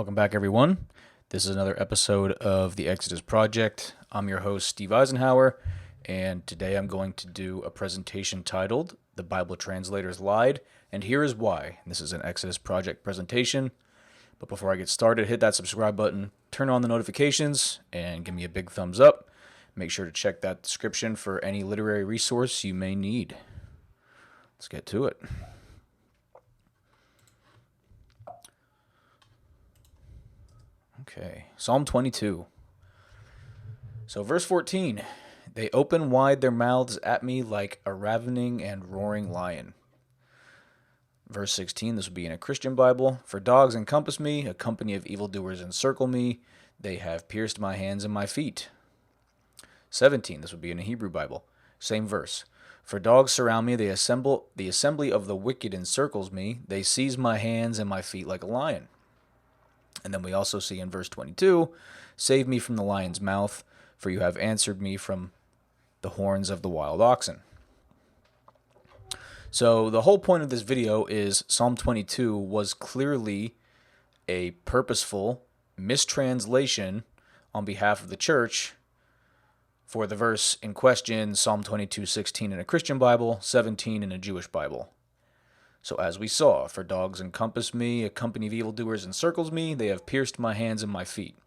Welcome back, everyone. This is another episode of the Exodus Project. I'm your host, Steve Eisenhower, and today I'm going to do a presentation titled The Bible Translators Lied, and here is why. This is an Exodus Project presentation, but before I get started, hit that subscribe button, turn on the notifications, and give me a big thumbs up. Make sure to check that description for any literary resource you may need. Let's get to it. Okay, Psalm 22. So verse 14, they open wide their mouths at me like a ravening and roaring lion. Verse 16, this would be in a Christian Bible. For dogs encompass me, a company of evildoers encircle me. They have pierced my hands and my feet. 17, this would be in a Hebrew Bible. Same verse. For dogs surround me, they assemble. The assembly of the wicked encircles me. They seize my hands and my feet like a lion. And then we also see in verse 22, save me from the lion's mouth, for you have answered me from the horns of the wild oxen. So the whole point of this video is Psalm 22 was clearly a purposeful mistranslation on behalf of the church for the verse in question, Psalm 22:16 in a Christian Bible, 17 in a Jewish Bible. So as we saw, for dogs encompass me, a company of evildoers encircles me, they have pierced my hands and my feet.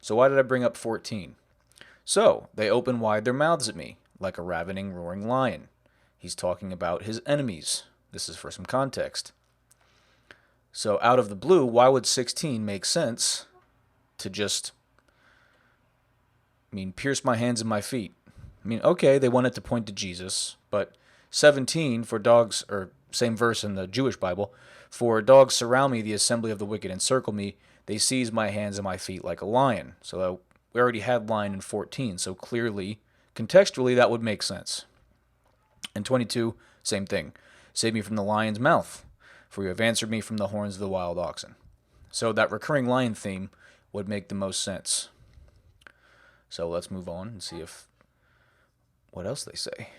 So why did I bring up 14? So, they open wide their mouths at me, like a ravening, roaring lion. He's talking about his enemies. This is for some context. So out of the blue, why would 16 make sense to just, pierce my hands and my feet? Okay, they wanted to point to Jesus, but 17 for dogs, or same verse in the Jewish Bible, for dogs surround me, the assembly of the wicked encircle me, they seize my hands and my feet like a lion. So we already had lion in 14, so clearly, contextually, that would make sense. And 22, same thing. Save me from the lion's mouth, for you have answered me from the horns of the wild oxen. So that recurring lion theme would make the most sense. So let's move on and see what else they say.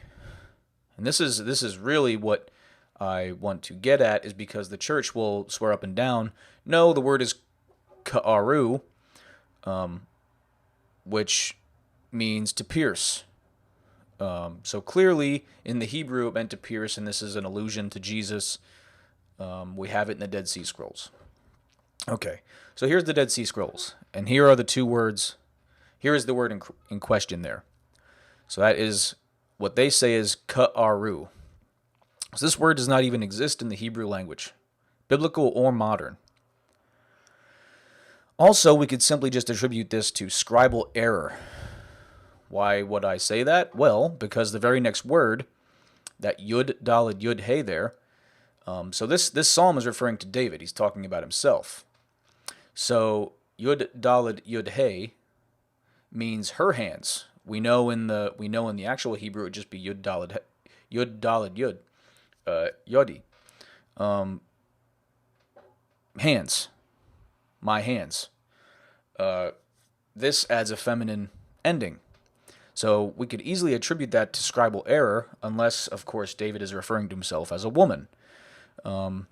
And this is really what I want to get at, is because the church will swear up and down, no, the word is ka'aru, which means to pierce. So clearly, in the Hebrew, it meant to pierce, and this is an allusion to Jesus. We have it in the Dead Sea Scrolls. Okay, so here's the Dead Sea Scrolls, and here are the two words. Here is the word in question there. So that is what they say is ka'aru. So this word does not even exist in the Hebrew language, biblical or modern. Also, we could simply just attribute this to scribal error. Why would I say that? Well, because the very next word, that yud, daled, yud, hey there, so this psalm is referring to David. He's talking about himself. So yud, daled, yud, hey means her hands. We know in the actual Hebrew it would just be yud, daled, yud. Yodi. Hands. My hands. This adds a feminine ending. So we could easily attribute that to scribal error, unless, of course, David is referring to himself as a woman. So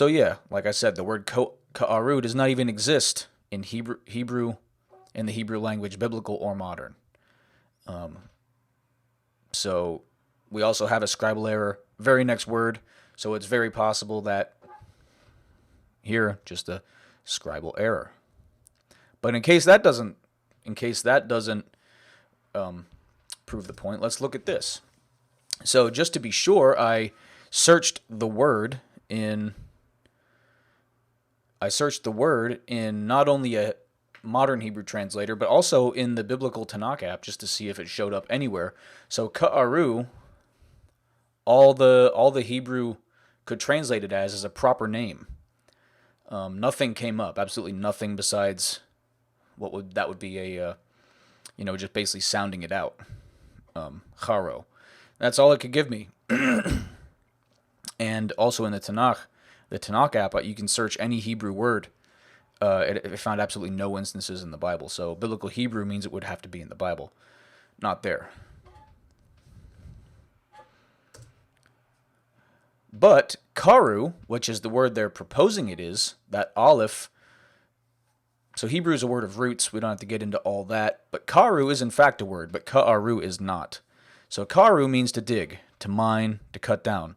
yeah, like I said, the word ka'aru does not even exist in Hebrew, in the Hebrew language, biblical or modern. So we also have a scribal error, very next word, so it's very possible that here, just a scribal error. But in case that doesn't prove the point, let's look at this. So just to be sure, I searched the word in not only a modern Hebrew translator, but also in the biblical Tanakh app, just to see if it showed up anywhere. So ka'aru, all the Hebrew could translate it as is a proper name. Nothing came up, absolutely nothing besides that would be a just basically sounding it out. Charo. That's all it could give me. And also in the Tanakh app, you can search any Hebrew word. It found absolutely no instances in the Bible. So biblical Hebrew means it would have to be in the Bible, not there. But karu, which is the word they're proposing it is, that aleph. So Hebrew is a word of roots. We don't have to get into all that. But karu is in fact a word, but ka'aru is not. So karu means to dig, to mine, to cut down.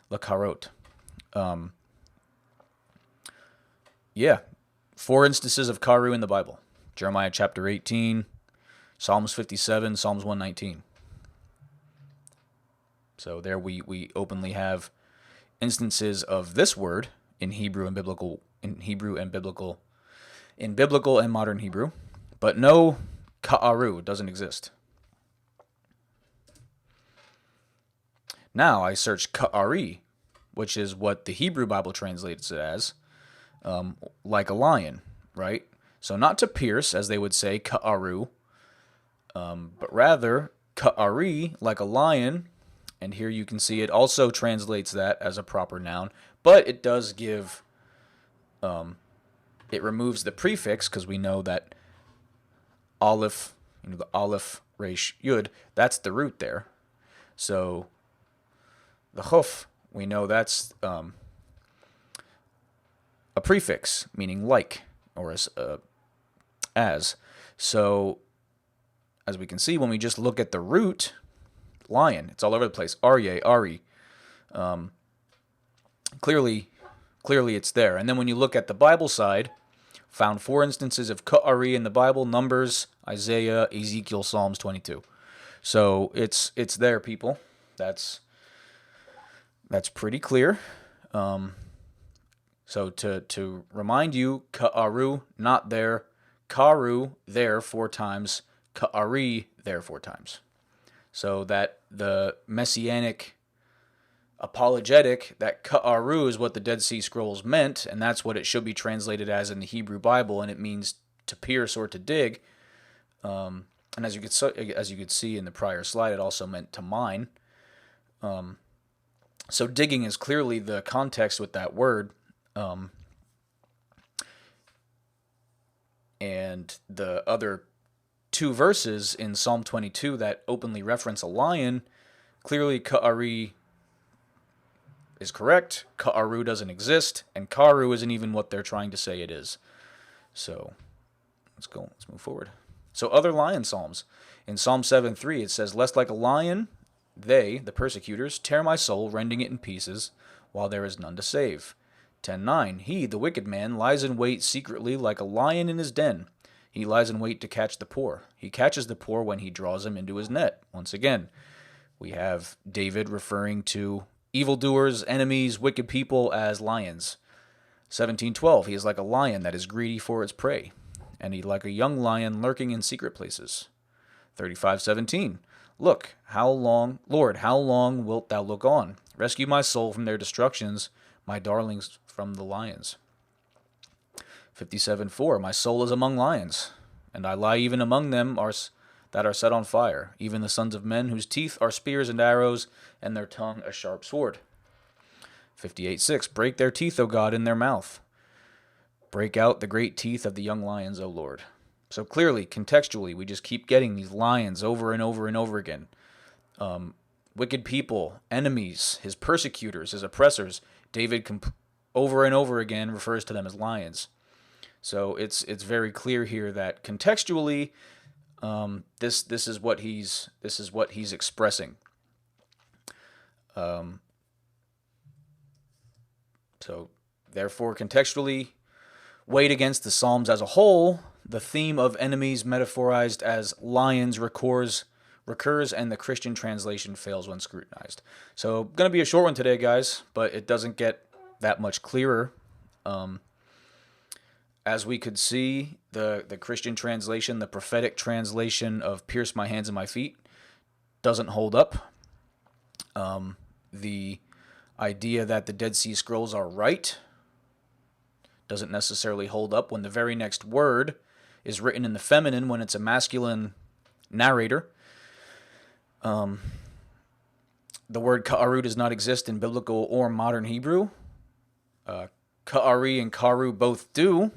Lakarot. Yeah. 4 instances of karu in the Bible. Jeremiah chapter 18, Psalms 57, Psalms 119. So there we openly have instances of this word in Hebrew and biblical and modern Hebrew, but no ka'aru doesn't exist. Now I search ka'ari, which is what the Hebrew Bible translates it as, like a lion, right? So not to pierce, as they would say, ka'aru, but rather ka'ari, like a lion. And here you can see it also translates that as a proper noun, but it does give, it removes the prefix, because we know that aleph, the aleph, resh, yud, that's the root there. So the chuf, we know that's a prefix, meaning like, or as. So as we can see, when we just look at the root, lion, it's all over the place. Aryeh, Ari. Clearly it's there. And then when you look at the Bible side, found 4 instances of ka'ari in the Bible: Numbers, Isaiah, Ezekiel, Psalms 22. So it's there, people. That's pretty clear. So to remind you, ka'aru, not there. Karu, there 4 times. Ka'ari, there 4 times. So that the messianic apologetic, that ka'aru is what the Dead Sea Scrolls meant, and that's what it should be translated as in the Hebrew Bible, and it means to pierce or to dig. And as you could see in the prior slide, it also meant to mine. So digging is clearly the context with that word. And the other 2 verses in Psalm 22 that openly reference a lion, clearly ka'ari is correct. Ka'aru doesn't exist, and karu isn't even what they're trying to say it is. So let's move forward. So other lion psalms. In Psalm 7:3 it says, "Lest like a lion, they, the persecutors, tear my soul, rending it in pieces, while there is none to save." 10:9, "He, the wicked man, lies in wait secretly like a lion in his den. He lies in wait to catch the poor. He catches the poor when he draws him into his net." Once again, we have David referring to evildoers, enemies, wicked people as lions. 17:12, "He is like a lion that is greedy for its prey, and he like a young lion lurking in secret places." 35:17, "Look, Lord, how long wilt thou look on? Rescue my soul from their destructions, my darlings from the lions." 57:4, "My soul is among lions, and I lie even among them that are set on fire, even the sons of men whose teeth are spears and arrows, and their tongue a sharp sword." 58:6, "Break their teeth, O God, in their mouth. Break out the great teeth of the young lions, O Lord." So clearly, contextually, we just keep getting these lions over and over and over again. Wicked people, enemies, his persecutors, his oppressors. David over and over again refers to them as lions. So it's very clear here that contextually, this is what he's expressing. So therefore, contextually, weighed against the Psalms as a whole, the theme of enemies metaphorized as lions recurs, and the Christian translation fails when scrutinized. So going to be a short one today, guys, but it doesn't get that much clearer. As we could see, the Christian translation, the prophetic translation of "pierce my hands and my feet," doesn't hold up. The idea that the Dead Sea Scrolls are right doesn't necessarily hold up when the very next word is written in the feminine when it's a masculine narrator. The word ka'aru does not exist in biblical or modern Hebrew. Ka'ari and karu both do.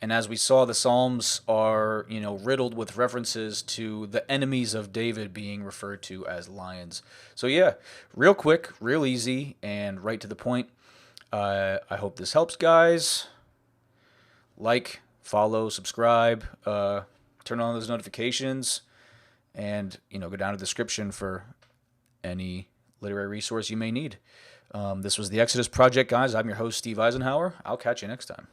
And as we saw, the Psalms are, riddled with references to the enemies of David being referred to as lions. So yeah, real quick, real easy, and right to the point. I hope this helps, guys. Like, follow, subscribe, turn on those notifications, and go down to the description for any literary resource you may need. This was the Exodus Project, guys. I'm your host, Steve Eisenhower. I'll catch you next time.